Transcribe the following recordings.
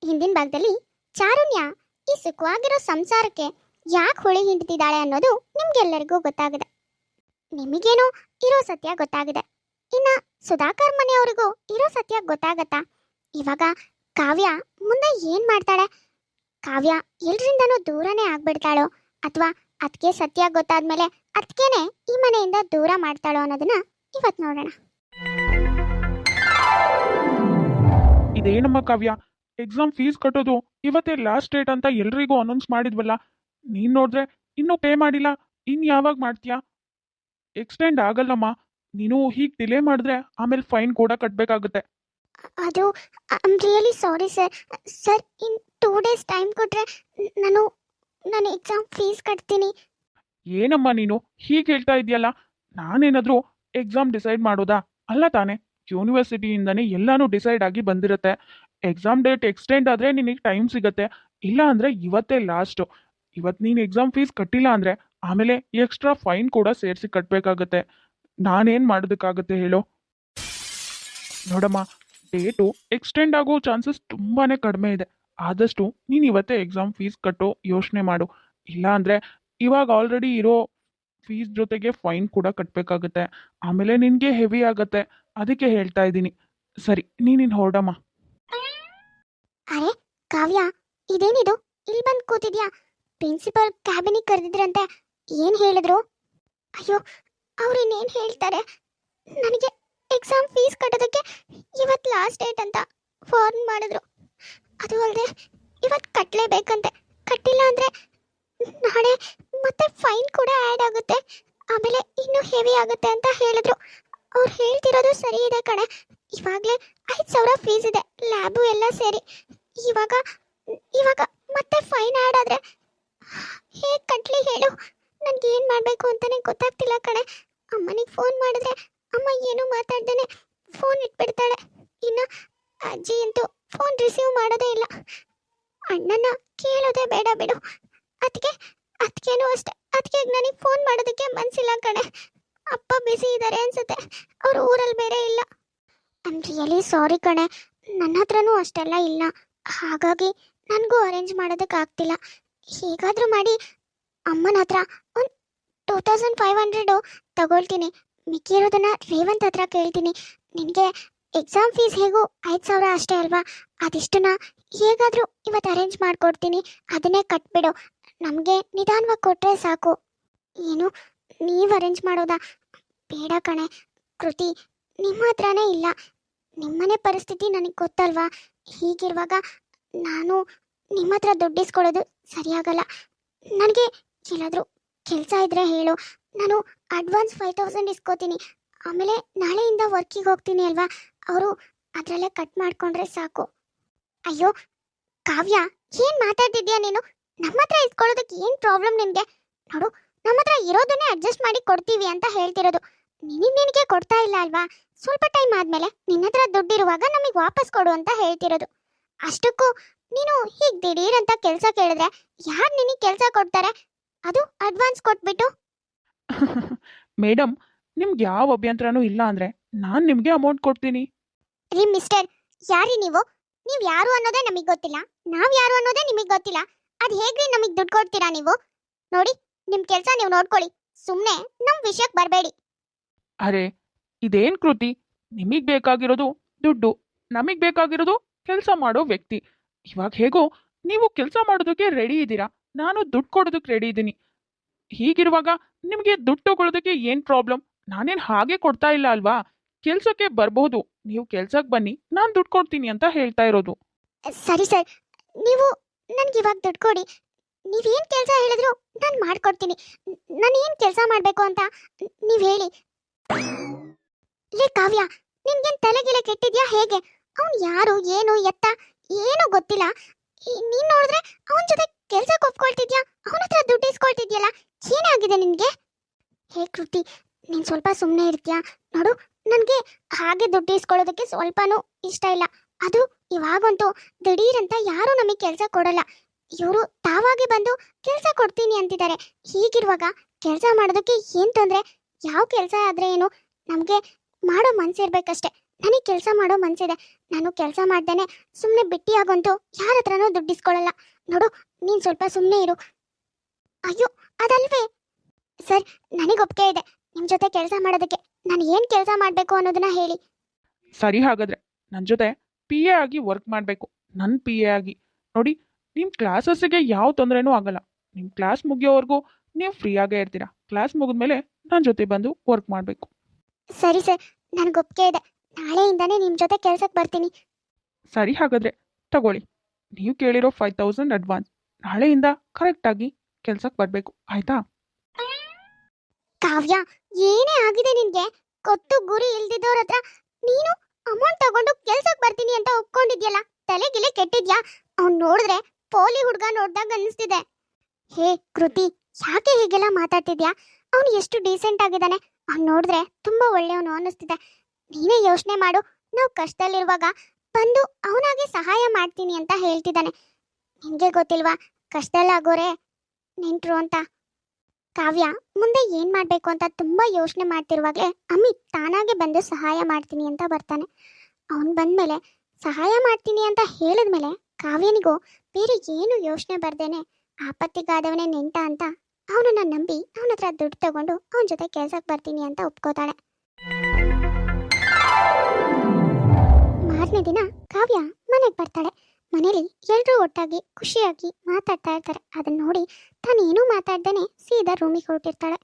ಹಿಂದಿನ ಭಾಗದಲ್ಲಿ ಚಾರುಣ್ಯ ಈ ಸುಖವಾಗಿರೋ ಸಂಸಾರಕ್ಕೆ ಯಾಕೆ ಹುಳಿ ಹಿಂಡ್ತಿದ್ದಾಳೆ ಅನ್ನೋದು ನಿಮ್ಗೆಲ್ಲರಿಗೂ ಗೊತ್ತಾಗಿದೆ. ನಿಮಗೇನೋ ಇರೋ ಸತ್ಯ ಗೊತ್ತಾಗಿದೆ. ಇನ್ನ ಸುಧಾಕರ್ ಮನೆಯವರಿಗೂ ಇರೋ ಸತ್ಯ ಗೊತ್ತಾಗತ್ತಾ? ಇವಾಗ ಕಾವ್ಯ ಮುಂದೆ ಏನ್ ಮಾಡ್ತಾಳೆ? ಕಾವ್ಯ ಎಲ್ರಿಂದನೂ ದೂರನೇ ಆಗ್ಬಿಡ್ತಾಳೋ ಅಥವಾ ಅದಕ್ಕೆ ಸತ್ಯ ಗೊತ್ತಾದ್ಮೇಲೆ ಅದಕ್ಕೇನೆ ಈ ಮನೆಯಿಂದ ದೂರ ಮಾಡ್ತಾಳೋ ಅನ್ನೋದನ್ನ ಇವತ್ತು ನೋಡೋಣ. ಇದೇನಮ್ಮ ಕಾವ್ಯ, ಎಕ್ಸಾಮ್ ಫೀಸ್ ಕಟ್ಟೋದು ಇವತ್ತೇ ಲಾಸ್ಟ್ ಡೇಟ್ ಅಂತ ಎಲ್ರಿಗೂ ಅನೌನ್ಸ್ ಮಾಡಿದ್ವಲ್ಲ, ನೀನ್ ನೋಡಿದ್ರೆ ಇನ್ನೂ ಪೇ ಮಾಡಿಲ್ಲ. ಇನ್ ಯಾವಾಗ ಮಾಡ್ತೀಯಾ? ಎಕ್ಸ್ಟೆಂಡ್ ಆಗಲ್ಲಮ್ಮ. ನೀನು ಹೀಗೆ ಡಿಲೇ ಮಾಡಿದ್ರೆ ಆಮೇಲೆ ಫೈನ್ ಕೂಡ ಕಟ್ಟಬೇಕಾಗುತ್ತೆ. ಅದು I am really sorry sir. Sir in 2 days time ಕೊಟ್ರೆ ನಾನು ಎಕ್ಸಾಮ್ ಫೀಸ್ ಕಟ್ತೀನಿ. ಏನಮ್ಮ ನೀನು ಹೀಗೆ ಹೇಳ್ತಾ ಇದೆಯಲ್ಲ, ನಾನೇನಾದರೂ ಎಕ್ಸಾಮ್ ಡಿಸೈಡ್ ಮಾಡೋದಾ? ಅಲ್ಲ ತಾನೆ, ಯೂನಿವರ್ಸಿಟಿಯಿಂದನೇ ಎಲ್ಲಾನು ಡಿಸೈಡ್ ಆಗಿ ಬಂದಿರುತ್ತೆ. ಎಕ್ಸಾಮ್ ಡೇಟ್ ಎಕ್ಸ್ಟೆಂಡ್ ಆದರೆ ನಿನಗೆ ಟೈಮ್ ಸಿಗುತ್ತೆ. ಇಲ್ಲ ಅಂದರೆ ಇವತ್ತೇ ಲಾಸ್ಟು. ಇವತ್ತು ನೀನು ಎಕ್ಸಾಮ್ ಫೀಸ್ ಕಟ್ಟಿಲ್ಲ ಅಂದರೆ ಆಮೇಲೆ ಎಕ್ಸ್ಟ್ರಾ ಫೈನ್ ಕೂಡ ಸೇರಿಸಿ ಕಟ್ಟಬೇಕಾಗತ್ತೆ. ನಾನೇನು ಮಾಡೋದಕ್ಕಾಗುತ್ತೆ ಹೇಳು? ನೋಡಮ್ಮ, ಡೇಟು ಎಕ್ಸ್ಟೆಂಡ್ ಆಗೋ ಚಾನ್ಸಸ್ ತುಂಬಾ ಕಡಿಮೆ ಇದೆ. ಆದಷ್ಟು ನೀನು ಇವತ್ತೇ ಎಕ್ಸಾಮ್ ಫೀಸ್ ಕಟ್ಟೋ ಯೋಚನೆ ಮಾಡು. ಇಲ್ಲ ಅಂದರೆ ಇವಾಗ ಆಲ್ರೆಡಿ ಇರೋ ಫೀಸ್ ಜೊತೆಗೆ ಫೈನ್ ಕೂಡ ಕಟ್ಟಬೇಕಾಗತ್ತೆ. ಆಮೇಲೆ ನಿನಗೆ ಹೆವಿ ಆಗುತ್ತೆ. ಅದಕ್ಕೆ ಹೇಳ್ತಾ ಇದ್ದೀನಿ. ಸರಿ, ನೀನಿನ್ ಹೊರಡಮ್ಮ. ಅರೆ ಕಾವ್ಯ, ಇದೇನಿದು ಇಲ್ಲಿ ಬಂದು ಕೂತಿದ್ಯಾ? ಪ್ರಿನ್ಸಿಪಲ್ ಕ್ಯಾಬಿನಿಗೆ ಕರೆದಿದ್ರಂತೆ, ಏನು ಹೇಳಿದ್ರು? ಅಯ್ಯೋ, ಅವ್ರು ಇನ್ನೇನು ಹೇಳ್ತಾರೆ? ನನಗೆ ಎಕ್ಸಾಮ್ ಫೀಸ್ ಕಟ್ಟೋದಕ್ಕೆ ಇವತ್ತು ಲಾಸ್ಟ್ ಡೇಟ್ ಅಂತ ಫೋನ್ ಮಾಡಿದ್ರು. ಅದು ಅಲ್ಲದೆ ಇವತ್ತು ಕಟ್ಟಲೇಬೇಕಂತೆ. ಕಟ್ಟಿಲ್ಲ ಅಂದರೆ ನಾಳೆ ಮತ್ತೆ ಫೈನ್ ಕೂಡ ಆ್ಯಡ್ ಆಗುತ್ತೆ. ಆಮೇಲೆ ಇನ್ನೂ ಹೆವಿ ಆಗುತ್ತೆ ಅಂತ ಹೇಳಿದ್ರು. ಅವ್ರು ಹೇಳ್ತಿರೋದು ಸರಿ ಇದೆ ಕಣೆ. ಇವಾಗಲೇ 5,000 ಫೀಸ್ ಇದೆ, ಲ್ಯಾಬು ಎಲ್ಲ ಸೇರಿ. ಇವಾಗ ಇವಾಗ ಮತ್ತೆ ಫೈನ್ ಆ್ಯಡ್ ಆದರೆ ಹೇಗೆ ಕಟ್ಟಲಿ ಹೇಳು? ನನಗೆ ಏನು ಮಾಡಬೇಕು ಅಂತಲೇ ಗೊತ್ತಾಗ್ತಿಲ್ಲ ಕಣೆ. ಅಮ್ಮನಿಗೆ ಫೋನ್ ಮಾಡಿದ್ರೆ ಅಮ್ಮ ಏನೂ ಮಾತಾಡ್ದೇನೆ ಫೋನ್ ಇಟ್ಬಿಡ್ತಾಳೆ. ಇನ್ನು ಅಜ್ಜಿ ಅಂತೂ ಫೋನ್ ರಿಸೀವ್ ಮಾಡೋದೇ ಇಲ್ಲ. ಅಣ್ಣನ ಕೇಳೋದೇ ಬೇಡ ಬಿಡು. ಅದಕ್ಕೇನು ಅಷ್ಟೆ. ಅದಕ್ಕೆ ನನಗೆ ಫೋನ್ ಮಾಡೋದಕ್ಕೆ ಮನಸ್ಸಿಲ್ಲ ಕಣೆ. ಅಪ್ಪ ಬಿಸಿ ಇದ್ದಾರೆ ಅನ್ಸುತ್ತೆ, ಅವರು ಊರಲ್ಲಿ ಬೇರೆ ಇಲ್ಲ. ಐ ಆಮ್ ರಿಯಲಿ ಸಾರಿ ಕಣೆ. ನನ್ನ ಹತ್ರನೂ ಅಷ್ಟೆಲ್ಲ ಇಲ್ಲ. ಹಾಗಾಗಿ ನನಗೂ ಅರೇಂಜ್ ಮಾಡೋದಕ್ಕಾಗ್ತಿಲ್ಲ. ಹೇಗಾದರೂ ಮಾಡಿ ಅಮ್ಮನ ಹತ್ರ ಒಂದು 2,500 ತಗೊಳ್ತೀನಿ. ಮಿಕ್ಕಿರೋದನ್ನ ರೇವಂತ್ ಹತ್ರ ಕೇಳ್ತೀನಿ. ನಿನಗೆ ಎಕ್ಸಾಮ್ ಫೀಸ್ ಹೇಗೂ 5,000 ಅಷ್ಟೇ ಅಲ್ವಾ? ಅದಿಷ್ಟನ್ನ ಹೇಗಾದರೂ ಇವತ್ತು ಅರೇಂಜ್ ಮಾಡಿಕೊಡ್ತೀನಿ. ಅದನ್ನೇ ಕಟ್ಬಿಡು. ನಮಗೆ ನಿಧಾನವಾಗಿ ಕೊಟ್ಟರೆ ಸಾಕು. ಏನು ನೀವು ಅರೇಂಜ್ ಮಾಡೋದಾ? ಬೇಡ ಕಣೆ ಕೃತಿ, ನಿಮ್ಮ ಹತ್ರನೇ ಇಲ್ಲ. ನಿಮ್ಮನೆ ಪರಿಸ್ಥಿತಿ ನನಗೆ ಗೊತ್ತಲ್ವಾ? ಹೀಗಿರುವಾಗ ನಾನು ನಿಮ್ಮ ಹತ್ರ ದುಡ್ಡು ಇಸ್ಕೊಳ್ಳೋದು ಸರಿಯಾಗಲ್ಲ. ನನಗೆ ಎಲ್ಲಾದರೂ ಕೆಲಸ ಇದ್ದರೆ ಹೇಳು, ನಾನು ಅಡ್ವಾನ್ಸ್ 5,000 ಇಸ್ಕೋತೀನಿ. ಆಮೇಲೆ ನಾಳೆಯಿಂದ ವರ್ಕಿಗೆ ಹೋಗ್ತೀನಿ ಅಲ್ವಾ, ಅವರು ಅದರಲ್ಲೇ ಕಟ್ ಮಾಡಿಕೊಂಡ್ರೆ ಸಾಕು. ಅಯ್ಯೋ ಕಾವ್ಯ, ಏನು ಮಾತಾಡ್ತಿದ್ಯಾ ನೀನು? ನಮ್ಮ ಹತ್ರ ಇಸ್ಕೊಳ್ಳೋದಕ್ಕೆ ಏನು ಪ್ರಾಬ್ಲಮ್ ನಿನಗೆ? ನೋಡು, ನಮ್ಮ ಹತ್ರ ಇರೋದನ್ನೇ ಅಡ್ಜಸ್ಟ್ ಮಾಡಿ ಕೊಡ್ತೀವಿ ಅಂತ ಹೇಳ್ತಿರೋದು. ನಿನಗೆ ಕೊಡ್ತಾ ಇಲ್ಲ ಅಲ್ವಾ? ಸ್ವಲ್ಪ ಟೈಮ್ ಆದಮೇಲೆ ನಿನ್ನ ಹತ್ರ ದುಡ್ಡಿರುವಾಗ ನಮಗೆ ವಾಪಸ್ ಕೊಡು ಅಂತ ಹೇಳ್ತಿರೋದು. ಅಷ್ಟಕ್ಕೂ ನೀನು ಹೀಗೆ ದಿಢೀರ್ ಅಂತ ಕೆಲಸ ಕೇಳಿದ್ರೆ ಯಾರು ನಿನಗೆ ಕೆಲಸ ಕೊಡ್ತಾರೆ? ಅದು ಅಡ್ವಾನ್ಸ್ ಕೊಟ್ಬಿಟ್ಟು. ಮೇಡಮ್, ನಿಮ್ಗೆ ಯಾವ ಅಭ್ಯಂತರನೂ ಇಲ್ಲ ಅಂದರೆ ನಾನು ನಿಮಗೆ ಅಮೌಂಟ್ ಕೊಡ್ತೀನಿ. ರೀ ಮಿಸ್ಟರ್, ಯಾರಿ ನೀವು? ನೀವು ಯಾರು ಅನ್ನೋದೇ ನಮಗೆ ಗೊತ್ತಿಲ್ಲ, ನಾವು ಯಾರು ಅನ್ನೋದೇ ನಿಮಗೆ ಗೊತ್ತಿಲ್ಲ. ಅದು ಹೇಗ್ರಿ ನಮಗೆ ದುಡ್ಡು ಕೊಡ್ತೀರಾ ನೀವು? ನೋಡಿ, ನಿಮ್ಮ ಕೆಲಸ ನೀವು ನೋಡ್ಕೊಳ್ಳಿ. ಸುಮ್ಮನೆ ನಮ್ಮ ವಿಷಯಕ್ಕೆ ಬರಬೇಡಿ. ಅರೆ, ಇದೇನು ಕೃತಿ? ನಿಮಗೆ ಬೇಕಾಗಿರೋದು ದುಡ್ಡು, ನಮಗೆ ಬೇಕಾಗಿರೋದು ಕೆಲಸ ಮಾಡೋ ವ್ಯಕ್ತಿ. ಇವಾಗ ಹೇಗೋ ನೀವು ಕೆಲಸ ಮಾಡೋದಕ್ಕೆ ರೆಡಿ ಇದ್ದೀರಾ, ನಾನು ದುಡ್ಡು ಕೊಡೋದಕ್ಕೆ ರೆಡಿ ಇದ್ದೀನಿ. ಹೀಗಿರುವಾಗ ನಿಮಗೆ ದುಡ್ಡು ತಗೊಳ್ಳೋದಕ್ಕೆ ಏನು ಪ್ರಾಬ್ಲಮ್? ನಾನೇನು ಹಾಗೆ ಕೊಡ್ತಾ ಇಲ್ಲ ಅಲ್ವಾ? ಕೆಲಸಕ್ಕೆ ಬರ್ಬೋದು, ನೀವು ಕೆಲ್ಸಕ್ಕೆ ಬನ್ನಿ, ನಾನು ದುಡ್ಡು ಕೊಡ್ತೀನಿ ಅಂತ ಹೇಳ್ತಾ ಇರೋದು. ಸರಿ ಸರ್, ನೀವು ನನಗೆ ಇವಾಗ ದುಡ್ಡು ಕೊಡಿ. ನೀವೇನು ಕೆಲಸ ಹೇಳಿದ್ರು ನಾನು ಮಾಡ್ಕೊಡ್ತೀನಿ. ನಾನು ಏನು ಕೆಲಸ ಮಾಡಬೇಕು ಅಂತ ನೀವು ಹೇಳಿ. ಲೇ ಕಾವ್ಯ, ನಿನ್ಗೇನು ತಲೆಗಿಲೆ ಕೆಟ್ಟಿದ್ಯಾ ಹೇಗೆ? ಅವ್ನು ಯಾರು ಏನು ಎತ್ತ ಏನೂ ಗೊತ್ತಿಲ್ಲ. ನೀನು ನೋಡಿದ್ರೆ ಅವನ ಜೊತೆ ಕೆಲ್ಸಕ್ಕೆ ಒಪ್ಕೊಳ್ತಿದ್ಯಾ, ಅವನ ಹತ್ರ ದುಡ್ಡು ಇಸ್ಕೊಳ್ತಿದ್ಯಲ್ಲ. ಏನಾಗಿದೆ ನಿನಗೆ? ಹೇ ಕೃತಿ, ನೀನು ಸ್ವಲ್ಪ ಸುಮ್ಮನೆ ಇರ್ತೀಯಾ? ನೋಡು, ನನಗೆ ಹಾಗೆ ದುಡ್ಡು ಇಸ್ಕೊಳ್ಳೋದಕ್ಕೆ ಸ್ವಲ್ಪನೂ ಇಷ್ಟ ಇಲ್ಲ. ಅದು ಇವಾಗಂತೂ ದಿಢೀರ್ ಅಂತ ಯಾರೂ ನಮಗೆ ಕೆಲಸ ಕೊಡಲ್ಲ. ಇವರು ತಾವಾಗೆ ಬಂದು ಕೆಲಸ ಕೊಡ್ತೀನಿ ಅಂತಿದ್ದಾರೆ. ಹೀಗಿರುವಾಗ ಕೆಲಸ ಮಾಡೋದಕ್ಕೆ ಏನು ತೊಂದರೆ? ಯಾವ ಕೆಲಸ ಆದರೆ ಏನು, ನಮಗೆ ಮಾಡೋ ಮನಸ್ಸಿರ್ಬೇಕಷ್ಟೆ. ನನಗೆ ಕೆಲಸ ಮಾಡೋ ಮನ್ಸಿದೆ. ನಾನು ಕೆಲಸ ಮಾಡ್ದೇನೆ ಸುಮ್ಮನೆ ಬಿಟ್ಟಿಯಾಗಂತೂ ಯಾರ ಹತ್ರನೂ ದುಡ್ಡು ಇಸ್ಕೊಳ್ಳಲ್ಲ. ನೋಡು, ನೀನು ಸ್ವಲ್ಪ ಸುಮ್ಮನೆ ಇರು. ಅಯ್ಯೋ, ಅದಲ್ವೇ ಸರ್, ನನಗೆ ಒಪ್ಪಿಗೆ ಇದೆ ನಿಮ್ಮ ಜೊತೆ ಕೆಲಸ ಮಾಡೋದಕ್ಕೆ. ನಾನು ಏನು ಕೆಲಸ ಮಾಡಬೇಕು ಅನ್ನೋದನ್ನ ಹೇಳಿ. ಸರಿ, ಹಾಗಾದ್ರೆ ನನ್ನ ಜೊತೆ ಪಿ ಎ ಆಗಿ ವರ್ಕ್ ಮಾಡಬೇಕು. ನನ್ನ ಪಿ ಎ ಆಗಿ ನೋಡಿ, ನಿಮ್ಮ ಕ್ಲಾಸಸ್ಸಿಗೆ ಯಾವ ತೊಂದರೆನೂ ಆಗಲ್ಲ. ನಿಮ್ಮ ಕ್ಲಾಸ್ ಮುಗಿಯೋವರೆಗೂ ನೀವು ಫ್ರೀಯಾಗೇ ಇರ್ತೀರಾ. ಕ್ಲಾಸ್ ಮುಗಿದ್ಮೇಲೆ ನನ್ನ ಜೊತೆ ಬಂದು ವರ್ಕ್ ಮಾಡಬೇಕು. ಸರಿ ಸರ್, ನನಗೆ ಒಪ್ಪಿಗೆ ಇದೆ. ನಾಳೆಯಿಂದನೇ ನಿಮ್ಮ ಜೊತೆ ಕೆಲಸಕ್ಕೆ ಬರ್ತೀನಿ. ಸರಿ, ಹಾಗಾದರೆ ತಗೊಳ್ಳಿ. ನೀವು ಕೇಳಿರೋ 5000 ಅಡ್ವಾನ್ಸ್. ನಾಳೆಯಿಂದ ಕರೆಕ್ಟಾಗಿ ಕೆಲ್ಸಕ್ಕೆ ಬರಬೇಕು, ಆಯಿತಾ? ಕಾವ್ಯ, ಏನೇ ಆಗಿದೆ ನಿನ್ಗೆ? ಕೊಟ್ಟು ಗುರಿ ಇಲ್ದಿದ್ದವ್ರ ಹತ್ರ ನೀನು ಅಮೌಂಟ್ ತಗೊಂಡು ಕೆಲ್ಸಕ್ಕೆ ಬರ್ತೀನಿ ಅಂತ ಒಪ್ಕೊಂಡಿದ್ಯಲ್ಲ, ತಲೆಗಿಲೆ ಕೆಟ್ಟಿದ್ಯಾ? ಅವ್ನು ನೋಡಿದ್ರೆ ಪೋಲಿ ಹುಡುಗ ನೋಡ್ದಾಗ ಅನ್ನಿಸ್ತಿದೆ. ಹೇ ಕೃತಿ, ಯಾಕೆ ಹೀಗೆಲ್ಲ ಮಾತಾಡ್ತಿದ್ಯಾ? ಅವನು ಎಷ್ಟು ಡೀಸೆಂಟ್ ಆಗಿದ್ದಾನೆ. ಅವ್ನು ನೋಡಿದ್ರೆ ತುಂಬಾ ಒಳ್ಳೆಯವನು ಅನ್ನಿಸ್ತಿದೆ. ನೀನೇ ಯೋಚನೆ ಮಾಡು, ನಾವು ಕಷ್ಟದಲ್ಲಿರುವಾಗ ಬಂದು ಅವನಾಗೆ ಸಹಾಯ ಮಾಡ್ತೀನಿ ಅಂತ ಹೇಳ್ತಿದ್ದಾನೆ. ನಿನ್ಗೆ ಗೊತ್ತಿಲ್ವಾ ಕಷ್ಟದಲ್ಲಾಗೋರೆ ನೆಂಟ್ರು ಅಂತ? ಕಾವ್ಯ, ಮುಂದೆ ಏನ್ ಮಾಡ್ಬೇಕು ಅಂತ ತುಂಬಾ ಯೋಚನೆ ಮಾಡ್ತಿರುವಾಗ್ಲೇ ಅಮಿತ್ ತಾನಾಗೆ ಬಂದು ಸಹಾಯ ಮಾಡ್ತೀನಿ ಅಂತ ಬರ್ತಾನೆ. ಅವನ್ ಬಂದ್ಮೇಲೆ ಸಹಾಯ ಮಾಡ್ತೀನಿ ಅಂತ ಹೇಳಿದ್ಮೇಲೆ ಕಾವ್ಯನಿಗೂ ಬೇರೆ ಏನು ಯೋಚನೆ ಬರ್ದೇನೆ ಆಪತ್ತಿಗಾದವನೇ ನೆಂಟ ಅಂತ ಅವನನ್ನ ನಂಬಿ ಅವನ ಹತ್ರ ದುಡ್ಡು ತಗೊಂಡು ಅವನ ಜೊತೆ ಕೆಲ್ಸಕ್ಕೆ ಬರ್ತೀನಿ ಅಂತ ಒಪ್ಕೋತಾಳೆ. ಮಾರನೇ ದಿನ ಕಾವ್ಯ ಮನೆಗೆ ಬರ್ತಾಳೆ. ಮನೇಲಿ ಎಲ್ಲರೂ ಒಟ್ಟಾಗಿ ಖುಷಿಯಾಗಿ ಮಾತಾಡ್ತಾ ಇರ್ತಾರೆ. ಅದನ್ನ ನೋಡಿ ತಾನೇನೂ ಮಾತಾಡ್ದೇನೆ ಸೀದಾ ರೂಮಿಗೆ ಹೊರಟಿರ್ತಾಳೆ.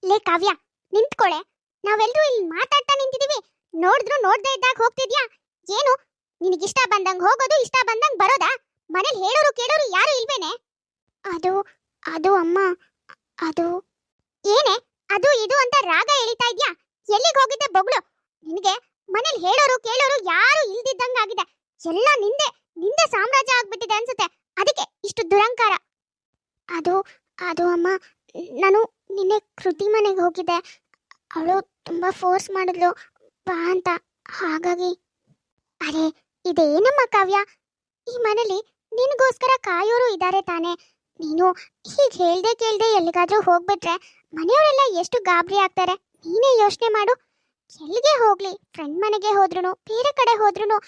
ಲೇ ಕಾವ್ಯ, ನಿಂತ್ಕೊಳೆ. ನಾವೆಲ್ಲರೂ ಇಲ್ಲಿ ಮಾತಾಡ್ತಾ ನಿಂತಿದೀವಿ, ನೋಡಿದ್ರು ನೋಡ್ದೇ ಇದ್ದಾಗ ಹೋಗ್ತಿದ್ಯಾ? ಏನು ನಿನಗಿಷ್ಟ ಬಂದಂಗ್ ಹೋಗೋದು, ಇಷ್ಟ ಬಂದಂಗ್ ಬರೋದಾ? ಮನೇಲಿ ಹೇಳೋರು ಕೇಳೋರು ಯಾರು ಇಲ್ವೇನೆ? ಅದು ಅದು ಅಮ್ಮ, ಅದು ಏನೇ ಅದು ಇದು ಅಂತ ರಾಗ ಎಳಿತಾ ಇದ್ಯಾ? ಎಲ್ಲಿಗೆ ಹೋಗಿದ್ದೆ ಬೊಗಳು? ನಿನಗೆ ಮನೇಲಿ ಹೇಳೋರು ಕೇಳೋರು ಯಾರು ಇಲ್ದಿದ್ದಂಗಾಗಿದೆ. ಎಲ್ಲ ನಿಂದೆ ನಿಂದೆ ಸಾಮ್ರಾಜ್ಯ ಆಗ್ಬಿಟ್ಟಿದೆ ಅನ್ಸುತ್ತೆ. ಅದಕ್ಕೆ ಇಷ್ಟು ದುರಂಕಾರ. ಅದು ಅದು ಅಮ್ಮ, ನಾನು ನಿನ್ನೆ ಕೃತಿ ಮನೆಗೆ ಹೋಗಿದ್ದೆ. ಅವಳು ತುಂಬಾ ಫೋರ್ಸ್ ಮಾಡಿದ್ಲು ಬಾ ಅಂತ, ಹಾಗಾಗಿ. ಅರೆ, ಇದೇನಮ್ಮ ಕಾವ್ಯ, ಈ ಮನೇಲಿ ನಿನಗೋಸ್ಕರ ಕಾಯೋರು ಇದ್ದಾರೆ ತಾನೆ. ನೀನು ಹೀಗೆ ಹೇಳ್ದೆ ಕೇಳ್ದೆ ಎಲ್ಲಿಗಾದ್ರೂ ಹೋಗ್ಬಿಟ್ರೆ ಮನೆಯವರೆಲ್ಲ ಎಷ್ಟು ಗಾಬರಿ ಆಗ್ತಾರೆ. ನೀನೇ ಯೋಚನೆ ಮಾಡು. ಎಲ್ಲಿಗೆ ಹೋಗ್ಲಿ, ಫ್ರೆಂಡ್ ಮನೆಗೆ ಹೋದ್ರೂ ಬೇರೆ ಕಡೆ ಹೋದ್ರೂ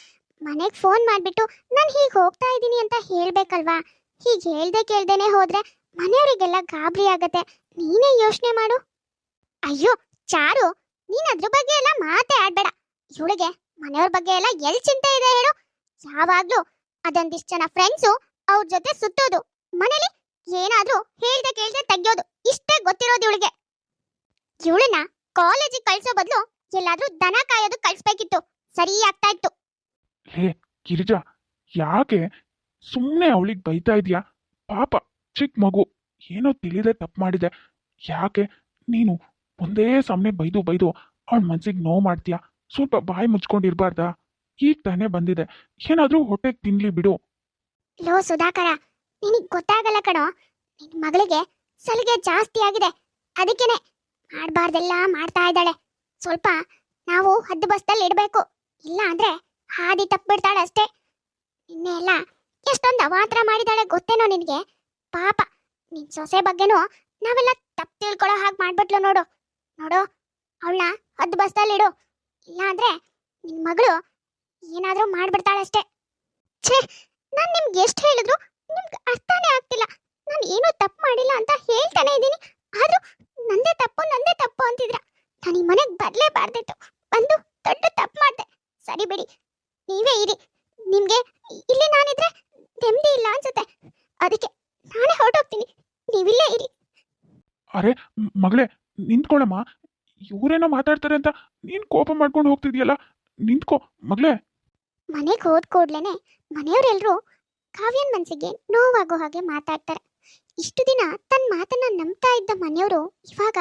ಮನೆಗೆ ಫೋನ್ ಮಾಡಿಬಿಟ್ಟು ನಾನು ಹೀಗೆ ಹೋಗ್ತಾ ಇದ್ದೀನಿ ಅಂತ ಹೇಳ್ಬೇಕಲ್ವಾ? ಹೀಗೆ ಹೇಳ್ದೆ ಕೇಳ್ದೇನೆ ಹೋದ್ರೆ ಮನೆಯವರಿಗೆಲ್ಲ ಗಾಬರಿ ಆಗತ್ತೆ. ನೀನೇ ಯೋಚನೆ ಮಾಡು. ಅಯ್ಯೋ ಚಾರು, ನೀನ್ ಅದ್ರ ಬಗ್ಗೆ ಎಲ್ಲ ಮಾತೇ ಆಡ್ಬೇಡ. ಇವಳಿಗೆ ಮನೆಯವ್ರ ಬಗ್ಗೆ ಎಲ್ಲ ಎಲ್ ಚಿಂತೆ ಇದೆ ಹೇಳು? ಯಾವಾಗ್ಲೂ ಅದೊಂದಿಷ್ಟು ಜನ ಫ್ರೆಂಡ್ಸು ಅವ್ರ ಜೊತೆ ಸುತ್ತೋದು, ಮನೇಲಿ ಏನಾದ್ರೂ ಹೇಳ್ದೆ ಕೇಳ್ದೆ ತೆಗ್ಯೋದು, ಇಷ್ಟೇ ಗೊತ್ತಿರೋದು ಇವಳಿಗೆ. ಇವಳನ್ನ ಕಾಲೇಜಿಗೆ ಕಳ್ಸೋ ಬದಲು ಎಲ್ಲಾದ್ರೂ ದನ ಕಾಯೋದು ಕಳ್ಸ್ಬೇಕಿತ್ತು, ಸರಿ ಆಗ್ತಾ ಇತ್ತು. ಹೇ ಗಿರಿಜಾ, ಯಾಕೆ ಸುಮ್ಮನೆ ಅವಳಿಗೆ ಬೈತಾ ಇದೆಯಾ? ಪಾಪ ಚಿಕ್ಕ ಮಗು, ಏನೋ ತಿಳಿದೆ ತಪ್ಪು ಮಾಡಿದೆ. ಯಾಕೆ ನೀನು ಒಂದೇ ಸಮನೆ ಬೈದು ಬೈದು ಅವಳ ಮನ್ಸಿಗೆ ನೋವು ಮಾಡ್ತೀಯಾ? ಸ್ವಲ್ಪ ಬಾಯಿ ಮುಚ್ಕೊಂಡಿರ್ಬಾರ್ದಾ? ಈಗ ತಾನೇ ಬಂದಿದೆ, ಏನಾದ್ರೂ ಹೊಟ್ಟೆಗೆ ತಿನ್ಲಿ ಬಿಡು. ಲೋ ಸುಧಾಕರ, ನಿನಗ್ ಗೊತ್ತಾಗಲ್ಲ ಕಣೋ, ನಿನ್ ಮಗಳಿಗೆ ಸಲಿಗೆ ಜಾಸ್ತಿ ಆಗಿದೆ. ಅದಕ್ಕೇನೆ ಮಾಡ್ಬಾರ್ದೆಲ್ಲ ಮಾಡ್ತಾ ಇದ್ದಾಳೆ. ಸ್ವಲ್ಪ ನಾವು ಹದ್ದು ಬಸ್ತಲ್ಲಿ ಇಡಬೇಕು, ಇಲ್ಲ ಅಂದ್ರೆ ಹಾದಿ ತಪ್ಪಿಡ್ತಾಳೆ ಅಷ್ಟೇ. ನಿನ್ನೆ ಎಲ್ಲ ಎಷ್ಟೊಂದು ಅವಾಂತರ ಮಾಡಿದಾಳೆ ಗೊತ್ತೇನೋ ನಿನಗೆ? ಪಾಪ ನಿನ್ ಸೊಸೆ ಬಗ್ಗೆನೂ ನಾವೆಲ್ಲ ತಪ್ಪು ತಿಳ್ಕೊಳ್ಳೋ ಹಾಗೆ ಮಾಡ್ಬಿಟ್ಲು ನೋಡು. ನೋಡು, ಅವಳನ್ನ ಹದ್ದು ಬಸ್ತಲ್ಲಿ ಇಡು, ಇಲ್ಲ ಅಂದ್ರೆ ನಿನ್ ಮಗಳು ಏನಾದ್ರೂ ಮಾಡ್ಬಿಡ್ತಾಳಷ್ಟೇ. ಛೇ, ನಾನು ನಿಮ್ಗೆ ಎಷ್ಟು ಹೇಳಿದ್ರು ನಿಮ್ಗೆ ಅರ್ಥನೇ ಆಗ್ತಿಲ್ಲ. ನಾನು ಏನೂ ತಪ್ಪು ಮಾಡಿಲ್ಲ ಅಂತ ಹೇಳ್ತಾನೆ ಇದ್ದೀನಿ, ಆದ್ರೂ ನಂದೇ ತಪ್ಪು ಅಂತಿದ್ರ. ನಾನು ಈ ಮನೆಗೆ ಬರ್ಲೇಬಾರ್ದಿತ್ತು, ಬಂದು ದೊಡ್ಡ ತಪ್ಪು ಮಾಡಿದೆ. ಸರಿ ಬಿಡಿ, ನೀವೇ ಇರಿ. ನಿಮ್ಗೆ ಇಲ್ಲಿ ನಾನಿದ್ರೆ ನೆಮ್ಮದಿ ಇಲ್ಲ ಅನ್ಸುತ್ತೆ, ಅದಕ್ಕೆ ನಾನೇ ಹೊರಟೋಗ್ತೀನಿ, ನೀವಿಲ್ಲೇ ಇರಿ. ಅರೆ ಮಗಳೇ, ನಿಂತ್ಕೊಳ್ಳಮ್ಮ. ಇವರೇನೋ ಮಾತಾಡ್ತಾರೆ ಅಂತ ನೀನ್ ಕೋಪ ಮಾಡ್ಕೊಂಡು ಹೋಗ್ತಿದ್ಯಲ್ಲ, ನಿಂತ್ಕೋ ಮಗಳೇ. ಮನೆಗೆ ಹೋದ ಕೂಡ್ಲೇನೆ ಮನೆಯವರೆಲ್ಲರೂ ಕಾವ್ಯನ್ ಮನ್ಸಿಗೆ ನೋವಾಗೋ ಹಾಗೆ ಮಾತಾಡ್ತಾರೆ. ಇಷ್ಟು ದಿನ ತನ್ನ ಮಾತನ್ನ ನಂಬ್ತಾ ಇದ್ದ ಮನೆಯವರು ಇವಾಗ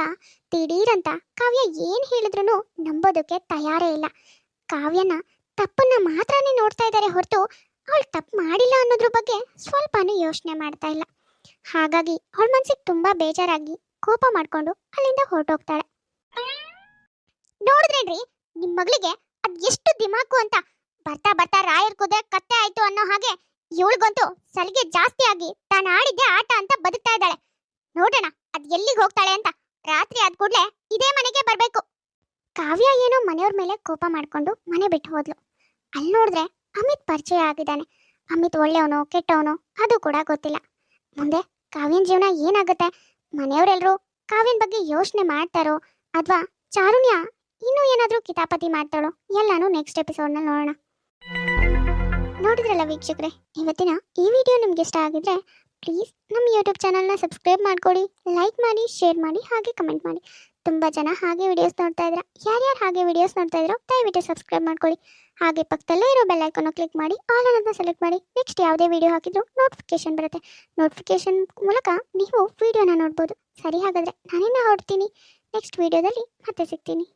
ದಿಢೀರಂತ ಕಾವ್ಯ ಏನ್ ಹೇಳಿದ್ರು ನಂಬೋದಕ್ಕೆ ತಯಾರೇ ಇಲ್ಲ. ಕಾವ್ಯನ ತಪ್ಪನ್ನ ಮಾತ್ರನೇ ನೋಡ್ತಾ ಇದ್ದಾರೆ ಹೊರತು ಅವಳು ತಪ್ಪು ಮಾಡಿಲ್ಲ ಅನ್ನೋದ್ರ ಬಗ್ಗೆ ಸ್ವಲ್ಪನೂ ಯೋಚನೆ ಮಾಡ್ತಾ ಇಲ್ಲ. ಹಾಗಾಗಿ ಅವಳ ಮನ್ಸಿಗೆ ತುಂಬಾ ಬೇಜಾರಾಗಿ ಕೋಪ ಮಾಡ್ಕೊಂಡು ಅಲ್ಲಿಂದ ಹೊರಟೋಗ್ತಾಳೆ. ನೋಡಿದ್ರೇನ್ರಿ ನಿಮ್ ಮಗಳಿಗೆ ಅದ್ ಎಷ್ಟು ದಿಮಾಕು ಅಂತ. ಬರ್ತಾ ಬರ್ತಾ ರಾಯರ್ ಕುದ್ರೆ ಕತ್ತೆ ಆಯ್ತು ಅನ್ನೋ ಹಾಗೆ ಇವಳಿಗಂತೂ ಸಲಿಗೆ ಜಾಸ್ತಿ ಆಗಿ ತಾನು ಆಡಿದ್ದೆ ಆಟ ಅಂತ ಬದುಕ್ತಾ ಇದ್ದಾಳೆ. ನೋಡೋಣ ಅದ್ ಎಲ್ಲಿಗೆ ಹೋಗ್ತಾಳೆ ಅಂತ. ರಾತ್ರಿ ಆದ್ ಕೂಡ್ಲೆ ಇದೇ ಮನೆಗೆ ಬರ್ಬೇಕು. ಕಾವ್ಯ ಏನೋ ಮನೆಯವ್ರ ಮೇಲೆ ಕೋಪ ಮಾಡ್ಕೊಂಡು ಮನೆ ಬಿಟ್ಟು ಹೋದ್ಲು. ಅಲ್ಲಿ ನೋಡಿದ್ರೆ ಅಮಿತ್ ಪರಿಚಯ ಆಗಿದ್ದಾನೆ. ಅಮಿತ್ ಒಳ್ಳೆಯವನೋ ಕೆಟ್ಟವನೋ ಅದು ಕೂಡ ಗೊತ್ತಿಲ್ಲ. ಮುಂದೆ ಕಾವ್ಯನ ಜೀವನ ಏನಾಗುತ್ತೆ? ಮನೆಯವರೆಲ್ಲರೂ ಕಾವ್ಯನ ಬಗ್ಗೆ ಯೋಚನೆ ಮಾಡ್ತಾರೋ ಅಥವಾ ಚಾರುಣ್ಯ ಇನ್ನೂ ಏನಾದರೂ ಕಿತಾಪತಿ ಮಾಡ್ತಾಳೋ ಎಲ್ಲಾನು ನೆಕ್ಸ್ಟ್ ಎಪಿಸೋಡ್ನಲ್ಲಿ ನೋಡೋಣ. ನೋಡಿದ್ರಲ್ಲ ವೀಕ್ಷಕರೇ, ಇವತ್ತಿನ ಈ ವಿಡಿಯೋ ನಿಮ್ಗೆ ಇಷ್ಟ ಆಗಿದ್ರೆ ಪ್ಲೀಸ್ ನಮ್ಮ ಯೂಟ್ಯೂಬ್ ಚಾನಲ್ನ ಸಬ್ಸ್ಕ್ರೈಬ್ ಮಾಡ್ಕೊಳ್ಳಿ, ಲೈಕ್ ಮಾಡಿ, ಶೇರ್ ಮಾಡಿ, ಹಾಗೆ ಕಮೆಂಟ್ ಮಾಡಿ. ತುಂಬ ಜನ ಹಾಗೆ ವಿಡಿಯೋಸ್ ನೋಡ್ತಾ ಇದ್ದೀರಾ. ಯಾರ್ಯಾರು ಹಾಗೆ ವಿಡಿಯೋಸ್ ನೋಡ್ತಾ ಇದ್ದೀರೋ ದಯವಿಟ್ಟು ಸಬ್ಸ್ಕ್ರೈಬ್ ಮಾಡ್ಕೊಳ್ಳಿ. ಹಾಗೆ ಪಕ್ಕದಲ್ಲೇ ಇರೋ ಬೆಲ್ ಐಕಾನ್ ಕ್ಲಿಕ್ ಮಾಡಿ ಆಲ್ ಅನ್ನೋದನ್ನ ಸೆಲೆಕ್ಟ್ ಮಾಡಿ. ನೆಕ್ಸ್ಟ್ ಯಾವುದೇ ವಿಡಿಯೋ ಹಾಕಿದ್ರು ನೋಟಿಫಿಕೇಶನ್ ಬರುತ್ತೆ. ನೋಟಿಫಿಕೇಶನ್ ಮೂಲಕ ನೀವು ವಿಡಿಯೋನ ನೋಡ್ಬೋದು. ಸರಿ, ಹಾಗಾದರೆ ನಾನಿನ್ನ ಹೊರಡ್ತೀನಿ. ನೆಕ್ಸ್ಟ್ ವಿಡಿಯೋದಲ್ಲಿ ಮತ್ತೆ ಸಿಗ್ತೀನಿ.